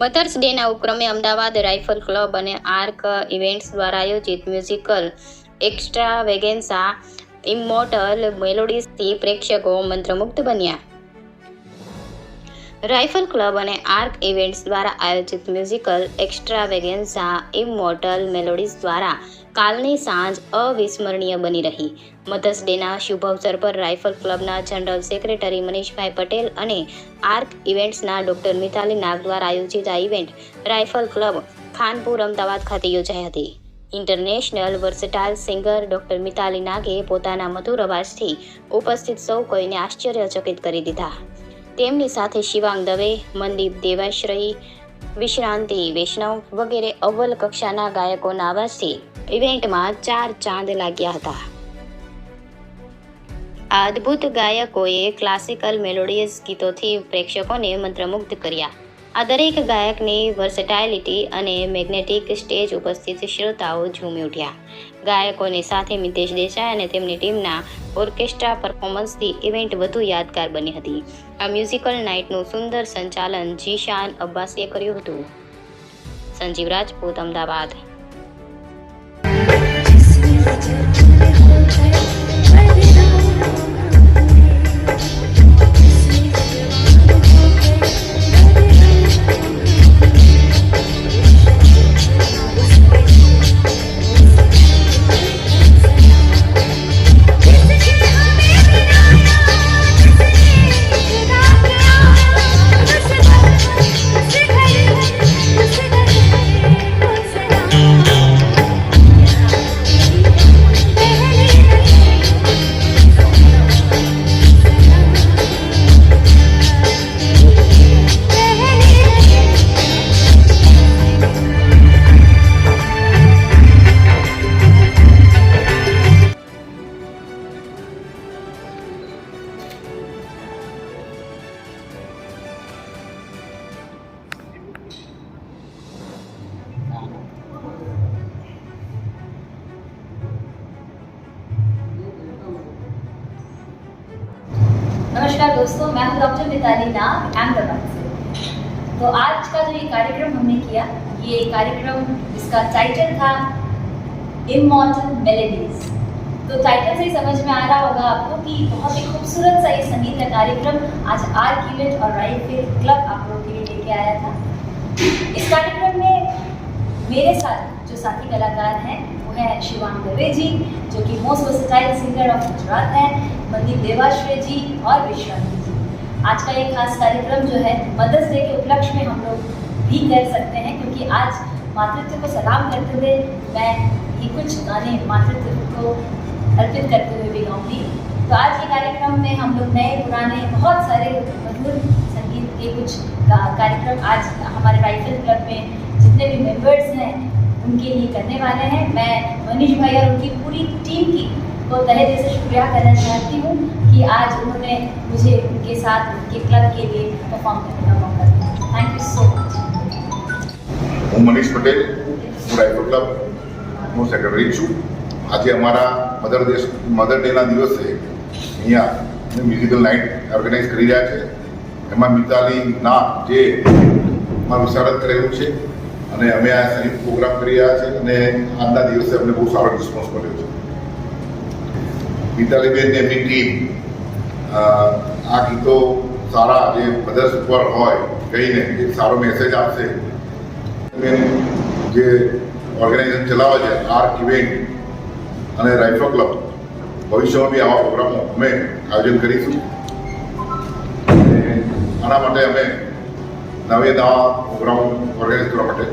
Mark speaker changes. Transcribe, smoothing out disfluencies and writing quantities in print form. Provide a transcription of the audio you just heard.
Speaker 1: Mothers ડેના ઉપક્રમે Ahmedabad rifle club અને arc events દ્વારા આયોજિત મ્યુઝિકલ એક્સ્ટ્રાવેગેન્સા ઇમોર્ટલ મેલોડીઝથી પ્રેક્ષકો મંત્રમુગ્ધ બન્યા. રાઇફલ ક્લબ અને આર્ક ઇવેન્ટ્સ દ્વારા આયોજિત મ્યુઝિકલ એક્સ્ટ્રાવેગેન્સા ઇમોર્ટલ મેલોડીઝ દ્વારા કાલની સાંજ અવિસ્મરણીય બની રહી. મધર્સ ડેના શુભ અવસર પર રાઇફલ ક્લબના જનરલ સેક્રેટરી મનીષભાઈ પટેલ અને આર્ક ઇવેન્ટ્સના ડોક્ટર મિતાલી નાગ દ્વારા આયોજિત આ event rifle club Khanpur Ahmedabad ખાતે યોજાઈ હતી. International versatile singer doctor Mitali નાગે પોતાના મધુર અવાજથી ઉપસ્થિત સૌ કોઈને આશ્ચર્યચકિત કરી દીધા. તેમની સાથે શિવાંગ દવે, મનદીપ દેવાશ્રયી, વિશ્રાંતિ વૈષ્ણવ વગેરે અવ્વલ કક્ષાના ગાયકોના અવાજથી ઇવેન્ટમાં 4 ચાંદ લાગ્યા હતા. આ અદ્ભુત ગાયકોએ ક્લાસિકલ મેલોડિયસ ગીતોથી પ્રેક્ષકોને મંત્રમુગ્ધ કર્યા. આ દરેક ગાયકની વર્સેટાઇલિટી અને મેગ્નેટિક સ્ટેજ ઉપસ્થિત શ્રોતાઓ ઝૂમી ઉઠ્યા. ગાયકોની સાથે મિતેશ દેસાઈ અને તેમની ટીમના ઓર્કેસ્ટ્રા પરફોર્મન્સથી ઇવેન્ટ વધુ યાદગાર બની હતી. આ મ્યુઝિકલ નાઇટનું સુંદર સંચાલન જીશાન અબ્બાસીએ કર્યું હતું. સંજીવ રાજપૂત, અમદાવાદ.
Speaker 2: नमस्कार दोस्तों, मैं हूं डॉक्टर मिताली नाग, अहमदाबाद से। तो आज का जो ये कार्यक्रम हमने किया, ये कार्यक्रम इसका टाइटल था इमॉर्टल मेलोडीज। तो टाइटल से ही समझ में आ रहा होगा आपको कि बहुत ही खूबसूरत सा ये संगीत का कार्यक्रम आज आर्क इवेंट और राइफल क्लब आप लोगों के लिए लेके आया था। इस कार्यक्रम में मेरे साथ जो साथी कलाकार हैं वो है शिवांग दवे जी, जो कि most versatile singer of Gujarat है, मनदीप देवाश्रय जी और विश्रांति जी। आज का ये खास कार्यक्रम जो है मदर्स डे के उपलक्ष्य में हम लोग भी कर सकते हैं, क्योंकि आज मातृत्व को सलाम करते हुए मैं ये कुछ गाने मातृत्व को अर्पित करते हुए भी गाऊंगी। तो आज के कार्यक्रम में हम लोग नए पुराने बहुत सारे मधुर संगीत के कुछ कार्यक्रम आज हमारे राइफल क्लब में जितने भी मेंबर्स हैं उनके लिए करने वाले हैं। मैं मनीष भाई और उनकी पूरी टीम की को तहे दिल से शुक्रिया करना चाहती हूँ कि आज उन्होंने मुझे उनके साथ उनके क्लब के लिए परफॉर्म करने का मौका दिया। Thank you so much.
Speaker 3: હું મનીષ પટેલ, હું રાઇફલ ક્લબનો સેક્રેટરી છું. આજે અમારા મધર ડેના દિવસે અહીંયા મ્યુઝિકલ નાઇટ ઓર્ગેનાઇઝ કરી રહ્યા છે. એમાં મિતાલી નાગ જે વિશારદ કરેલું છે અને અમે આ સંગીત પ્રોગ્રામ કરી રહ્યા છે અને આજના દિવસે અમને બહુ સારો રિસ્પોન્સ મળ્યો છે. મિતાલીબેન એમની ટીમ આ ગીતો સારા જે મધર્સ ઉપર હોય કહીને એક સારો મેસેજ આપશે. જે ઓર્ગેનાઇઝેશન ચલાવે છે આર્ક ઇવેન્ટ અને રાઇફલ ક્લબ, ભવિષ્યમાં બી આવા પ્રોગ્રામો અમે આયોજન કરીશું. આના માટે અમે નવા પ્રોગ્રામો ઓર્ગેનાઇઝ કરવા માટે